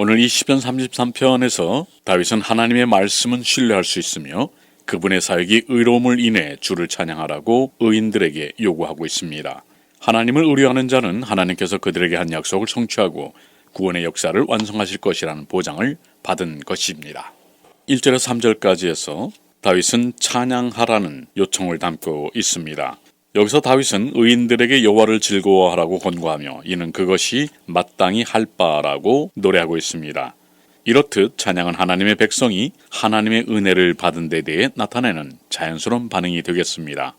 오늘 이 시편 33편에서 다윗은 하나님의 말씀은 신뢰할 수 있으며 그분의 사역이 의로움을 인해 주를 찬양하라고 의인들에게 요구하고 있습니다. 하나님을 의뢰하는 자는 하나님께서 그들에게 한 약속을 성취하고 구원의 역사를 완성하실 것이라는 보장을 받은 것입니다. 1절에서 3절까지 해서 다윗은 찬양하라는 요청을 담고 있습니다. 여기서 다윗은 의인들에게 여호와를 즐거워하라고 권고하며 이는 그것이 마땅히 할 바라고 노래하고 있습니다. 이렇듯 찬양은 하나님의 백성이 하나님의 은혜를 받은 데 대해 나타내는 자연스러운 반응이 되겠습니다.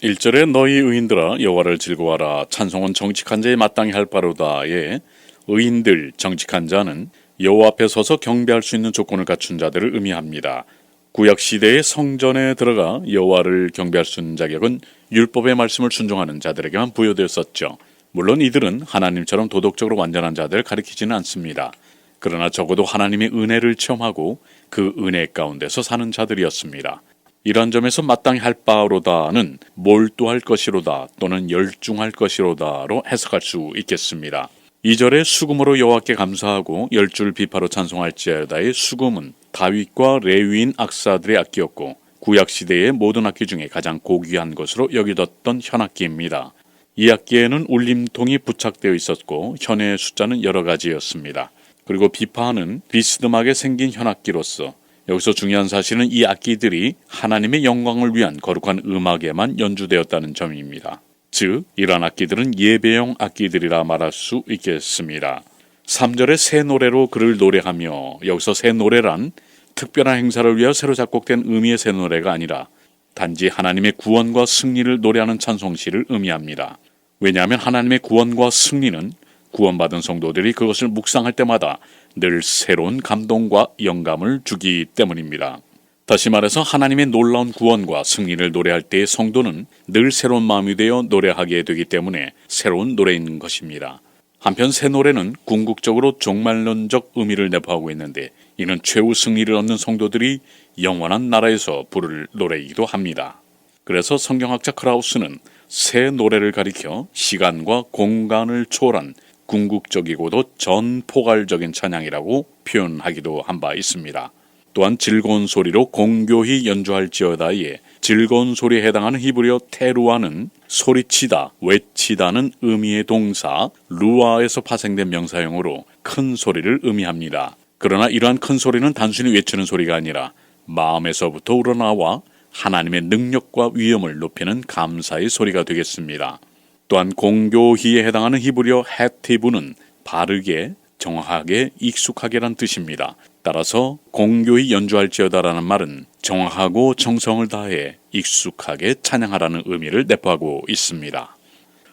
1절에 너희 의인들아 여호와를 즐거워하라 찬송은 정직한 자에 마땅히 할 바로다에 의인들 정직한 자는 여호와 앞에 서서 경배할 수 있는 조건을 갖춘 자들을 의미합니다. 구약시대의 성전에 들어가 여호와를 경배할 수 있는 자격은 율법의 말씀을 순종하는 자들에게만 부여되었었죠. 물론 이들은 하나님처럼 도덕적으로 완전한 자들을 가리키지는 않습니다. 그러나 적어도 하나님의 은혜를 체험하고 그 은혜 가운데서 사는 자들이었습니다. 이런 점에서 마땅히 할 바로다는 몰두할 것이로다 또는 열중할 것이로다로 해석할 수 있겠습니다. 2절에 수금으로 여호와께 감사하고 열줄 비파로 찬송할지어다의 수금은 다윗과 레위인 악사들의 악기였고 구약시대의 모든 악기 중에 가장 고귀한 것으로 여겨졌던 현악기입니다. 이 악기에는 울림통이 부착되어 있었고 현의 숫자는 여러 가지였습니다. 그리고 비파는 비스듬하게 생긴 현악기로서 여기서 중요한 사실은 이 악기들이 하나님의 영광을 위한 거룩한 음악에만 연주되었다는 점입니다. 즉 이러한 악기들은 예배용 악기들이라 말할 수 있겠습니다. 3절에 새 노래로 그를 노래하며 여기서 새 노래란 특별한 행사를 위하여 새로 작곡된 의미의 새 노래가 아니라 단지 하나님의 구원과 승리를 노래하는 찬송시를 의미합니다. 왜냐하면 하나님의 구원과 승리는 구원받은 성도들이 그것을 묵상할 때마다 늘 새로운 감동과 영감을 주기 때문입니다. 다시 말해서 하나님의 놀라운 구원과 승리를 노래할 때의 성도는 늘 새로운 마음이 되어 노래하게 되기 때문에 새로운 노래인 것입니다. 한편 새 노래는 궁극적으로 종말론적 의미를 내포하고 있는데 이는 최후 승리를 얻는 성도들이 영원한 나라에서 부를 노래이기도 합니다. 그래서 성경학자 크라우스는 새 노래를 가리켜 시간과 공간을 초월한 궁극적이고도 전포괄적인 찬양이라고 표현하기도 한 바 있습니다. 또한 즐거운 소리로 공교히 연주할지어다에 즐거운 소리에 해당하는 히브리어 테루아는 소리치다, 외치다는 의미의 동사 루아에서 파생된 명사형으로 큰 소리를 의미합니다. 그러나 이러한 큰 소리는 단순히 외치는 소리가 아니라 마음에서부터 우러나와 하나님의 능력과 위엄을 높이는 감사의 소리가 되겠습니다. 또한 공교히에 해당하는 히브리어 헤티브는 바르게, 정확하게, 익숙하게란 뜻입니다. 따라서 공교히 연주할지어다라는 말은 정확하고 정성을 다해 익숙하게 찬양하라는 의미를 내포하고 있습니다.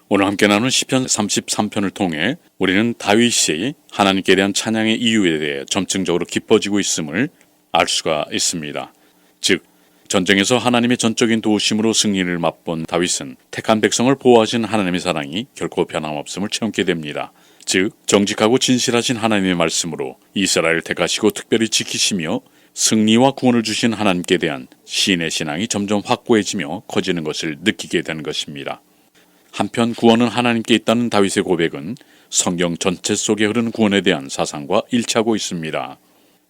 오늘 함께 나눈 시편 33편을 통해 우리는 다윗이 하나님께 대한 찬양의 이유에 대해 점층적으로 깊어지고 있음을 알 수가 있습니다. 즉 전쟁에서 하나님의 전적인 도우심으로 승리를 맛본 다윗은 택한 백성을 보호하신 하나님의 사랑이 결코 변함없음을 체험게 됩니다. 즉 정직하고 진실하신 하나님의 말씀으로 이스라엘을 택하시고 특별히 지키시며 승리와 구원을 주신 하나님께 대한 시인의 신앙이 점점 확고해지며 커지는 것을 느끼게 되는 것입니다. 한편 구원은 하나님께 있다는 다윗의 고백은 성경 전체 속에 흐르는 구원에 대한 사상과 일치하고 있습니다.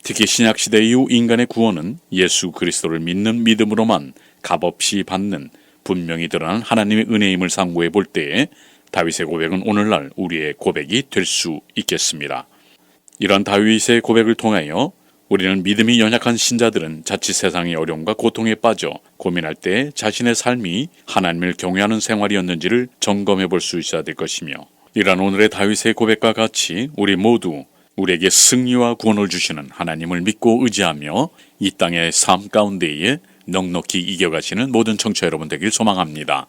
특히 신약시대 이후 인간의 구원은 예수 그리스도를 믿는 믿음으로만 값없이 받는 분명히 드러난 하나님의 은혜임을 상고해 볼 때에 다윗의 고백은 오늘날 우리의 고백이 될 수 있겠습니다. 이러한 다윗의 고백을 통하여 우리는 믿음이 연약한 신자들은 자칫 세상의 어려움과 고통에 빠져 고민할 때 자신의 삶이 하나님을 경외하는 생활이었는지를 점검해 볼 수 있어야 될 것이며 이러한 오늘의 다윗의 고백과 같이 우리 모두 우리에게 승리와 구원을 주시는 하나님을 믿고 의지하며 이 땅의 삶 가운데에 넉넉히 이겨가시는 모든 청취자 여러분 되길 소망합니다.